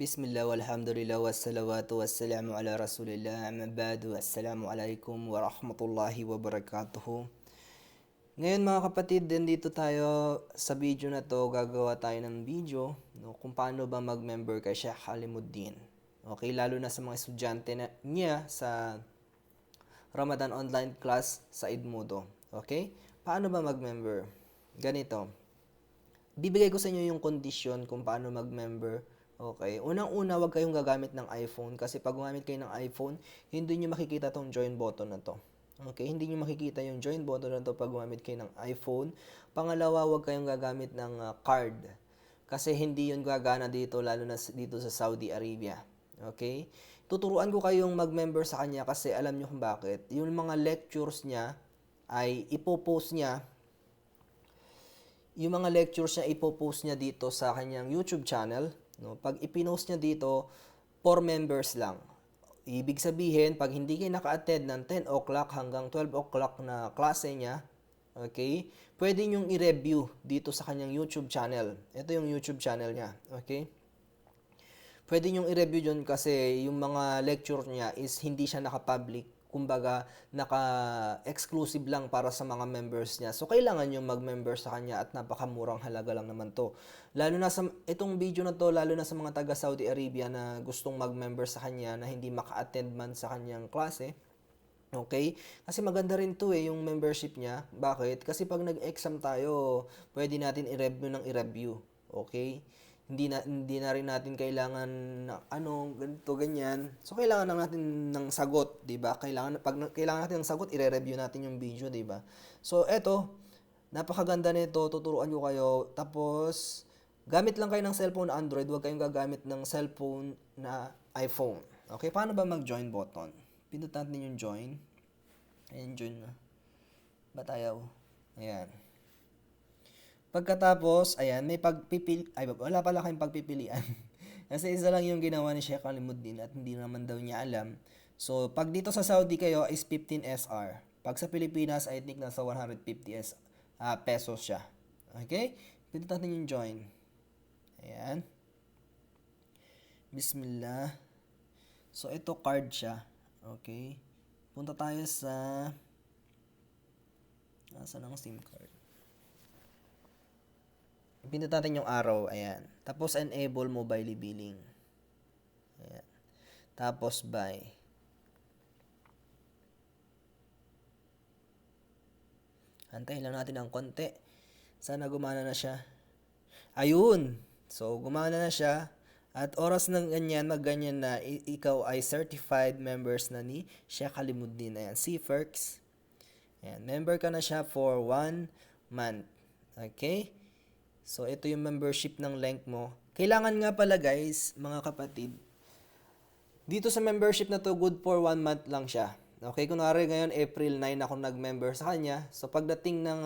Bismillah walhamdulillah wassalawatu wassalamu ala rasulillah amma ba'du. Assalamu alaikum wa rahmatullahi wa barakatuhu. Ngayon mga kapatid, dito tayo sa video na to, gagawa tayo ng video kung paano ba mag-member kay Sheikh Alimuddin. Okay, lalo na sa mga estudyante niya sa Ramadan online class sa Edmodo. Okay? Paano ba mag-member? Ganito. Bibigay ko sa inyo yung kondisyon kung paano mag-member. Okay. Unang-una, huwag kayong gagamit ng iPhone kasi pag gumamit kayo ng iPhone, hindi nyo makikita tong join button na to. Okay, hindi nyo makikita yung join button na to pag gumamit kayo ng iPhone. Pangalawa, huwag kayong gagamit ng card kasi hindi yun gagana dito, lalo na dito sa Saudi Arabia. Okay? Tuturuan ko kayong mag-member sa kanya kasi alam nyo kung bakit. Yung mga lectures niya ay ipopost niya. Yung mga lectures niya ipopost niya dito sa kanyang YouTube channel. No? Pag ipinost niya dito, for members lang. Ibig sabihin, pag hindi kayo naka-attend ng 10 o'clock hanggang 12 o'clock na klase niya, okay, pwede nyong i-review dito sa kanyang YouTube channel. Ito yung YouTube channel niya, okay? Pwede nyong i-review dyan kasi yung mga lecture niya is hindi siya naka-public. Kumbaga, naka-exclusive lang para sa mga members niya. So, kailangan yung mag-member sa kanya at napakamurang halaga lang naman to. Lalo na sa itong video na to, lalo na sa mga taga Saudi Arabia na gustong mag-member sa kanya na hindi maka-attend man sa kanyang klase. Okay? Kasi maganda rin to yung membership niya. Bakit? Kasi pag nag-exam tayo, pwede natin i-review ng i-review. Okay? Hindi na rin natin kailangan ganito, ganyan. So, kailangan na natin ng sagot, di ba? Pag kailangan natin ng sagot, i-review natin yung video, di ba? So, eto, napakaganda nito, tuturuan ko kayo. Tapos, gamit lang kayo ng cellphone na Android, huwag kayong gagamit ng cellphone na iPhone. Okay, paano ba mag-join button? Pindot natin yung join. Ayan, join na. Ba't ayaw? Ayan. Pagkatapos, ayan, may wala pala kayong pagpipilian. Kasi isa lang yung ginawa ni Sheikh Alimuddin at hindi naman daw niya alam. So, pag dito sa Saudi kayo is 15 SR. Pag sa Pilipinas, I think nasa 150 pesos siya. Okay? Pindot natin yung join. Ayan. Bismillah. So, ito card siya. Okay? Punta tayo sa saan ang SIM card? Pindot natin yung arrow, ayan. Tapos enable mobile billing. Ayan. Tapos buy. Antayin lang natin ng konti. Sana gumana na siya. Ayun! So, gumana na siya. At oras ng ganyan, magganyan na ikaw ay certified members na ni Sheikh Alimuddin. Ayan, CFERX. Ayan, member ka na siya for 1 month. Okay? So, ito yung membership ng link mo. Kailangan nga pala guys, mga kapatid, dito sa membership na to, good for 1 month lang siya. Okay, kunwari ngayon, April 9 ako nag-member sa kanya. So, pagdating ng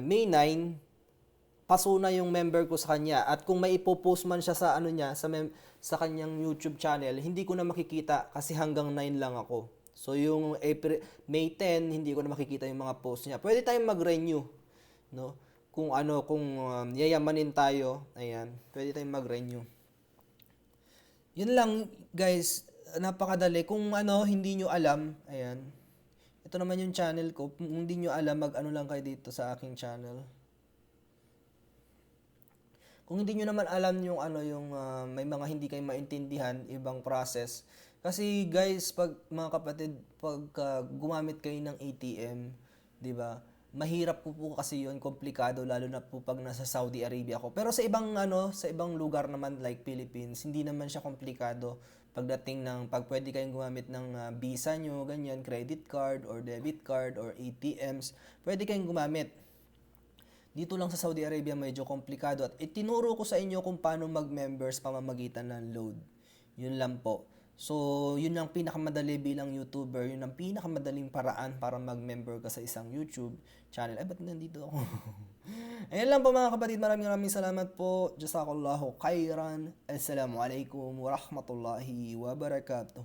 May 9, paso na yung member ko sa kanya. At kung may ipopost man siya sa sa kanyang YouTube channel, hindi ko na makikita kasi hanggang 9 lang ako. So, yung May 10, hindi ko na makikita yung mga post niya. Pwede tayong mag-renew, no? Kung yayamanin tayo, ayan, pwede tayong mag-renew. Yun lang, guys, napakadali. Kung hindi nyo alam, ayan, ito naman yung channel ko. Kung hindi nyo alam, lang kayo dito sa aking channel. Kung hindi nyo naman alam yung may mga hindi kayo maintindihan, ibang process. Kasi guys, pag mga kapatid, pag gumamit kayo ng ATM, 'di ba? Mahirap po kasi 'yun, komplikado lalo na po pag nasa Saudi Arabia ako. Pero sa ibang lugar naman like Philippines, hindi naman siya komplikado. Pagdating ng pag pwede kayong gumamit ng visa nyo, ganyan, credit card or debit card or ATMs, pwede kayong gumamit. Dito lang sa Saudi Arabia medyo komplikado at itinuro ko sa inyo kung paano mag-members pamamagitan ng load. Yun lang po. So, yun ang pinakamadali bilang YouTuber, yun ang pinakamadaling paraan para mag-member ka sa isang YouTube channel. Ay, ba't nandito ako? Ayan lang po mga kapatid, maraming salamat po. Jazakallahu khairan. Assalamualaikum warahmatullahi wabarakatuh.